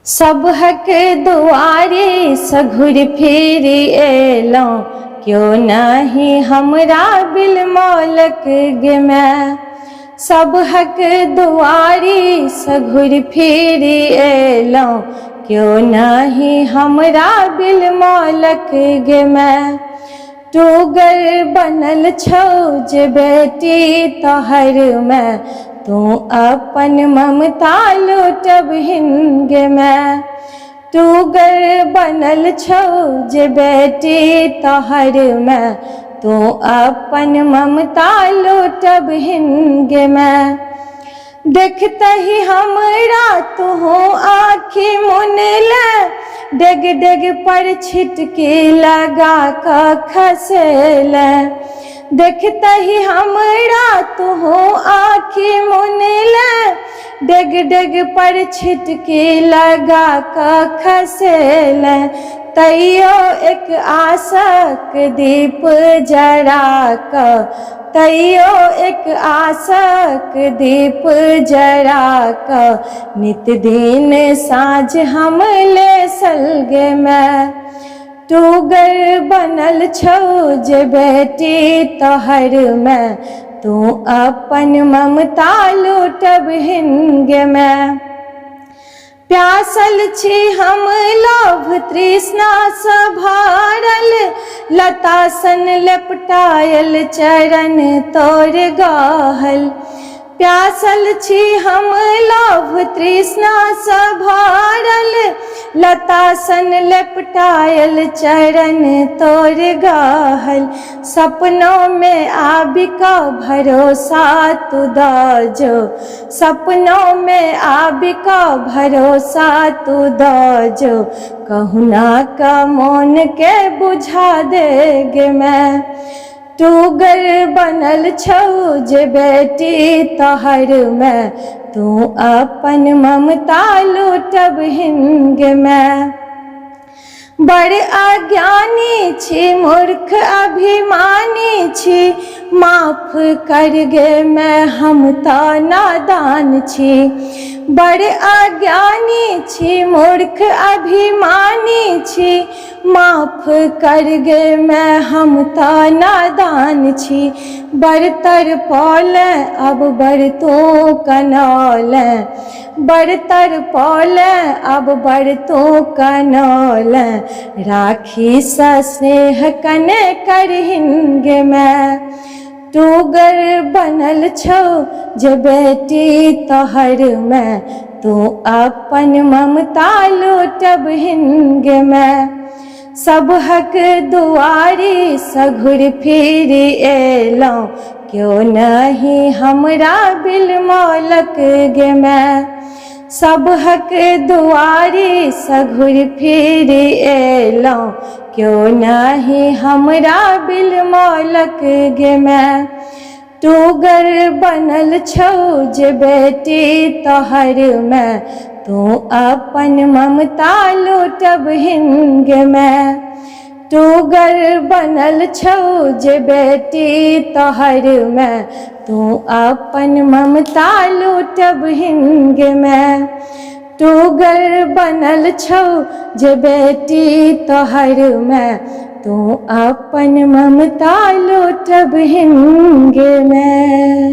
सबहक दुआरे सघुर फिर एलौं, क्यों नाही हमरा बिल मौलक गे मैं। सबहक दुआरे सघुर फिर एलौं, क्यों नाही हमरा बिल मौलक गे मैं। टूगर बनल छौ जे बेटी तोहर मैं, तू अपन ममता लुटबहिन गे मैं। टूगर बनल छौ जे बेटी तोहर मैं, तू अपन ममता लुटबहिन गे मैं। देखते ही हमरा तुहू आँखि मुनले, डेग डेग पर छिटकी लगा कर खसेले। देखते ही हमरा तुहू आँखि मुनले, डेग डेग पर छिटकी लगा कर खसेले। तैयो एक आशक दीप जरा कर, तैयो एक आशक दीप जरा कर, नित दिन साँझ हम लेसल गे मैं। टूगर बनल छौ जे बेटी तोहर मैं, तू अपन ममता लुटबहिन गे मैं। प्यासल छी हम लोभ तृष्णा सँ भरल, लता सन लपटायल चरण तोर गहल। प्यासल छी हम लोभ तृष्णा सँ भरल, लता सन लपटायल चरण तोर गहल। सपनों में आबि का भरोसा तू दजो, सपनों में आबि का भरोसा तू दजो, कहुना का मन के बुझा देगे मैं। टूगर बनल छौ जे बेटी तोहर मैं, तू अपन ममता लुटबहिन गे मैं। बड़ अज्ञानी छी मूर्ख अभिमानी छी, माफ कर गे मैं हम तो नादान छी। बड़ अज्ञानी छी मूर्ख अभिमानी छी, माफ कर गे मैं हम तो नादान छी। बड़तर पौले अब बड़ तू कनौले, बड़तर पौले अब बड़ तू कनौले। राखी सा स्नेह कने करहिन गे मैं। टूगर बनल छौ जे बेटी तोहर मैं, तू अपन ममता लुटबहिन गे मैं। सबहक दुआरी सघुर फिर एलौं, क्यों नहीं हमरा बिल मौलक गे मैं। सबहक दुआरी सघुर फिर एलौं, क्यों नहीं हमरा बिल मौलक गे मैं। टूगर बनल छौ जे बेटी तोहर मैं, तू अपन ममता लुटबहिन गे मैं। टूगर बनल छौ जे बेटी तोहर मैं, तू अपन ममता लुटबहिन गे मैं। टूगर बनल छौ जे बेटी तोहर मैं, तू अपन ममता लुटबहिन गे मैं।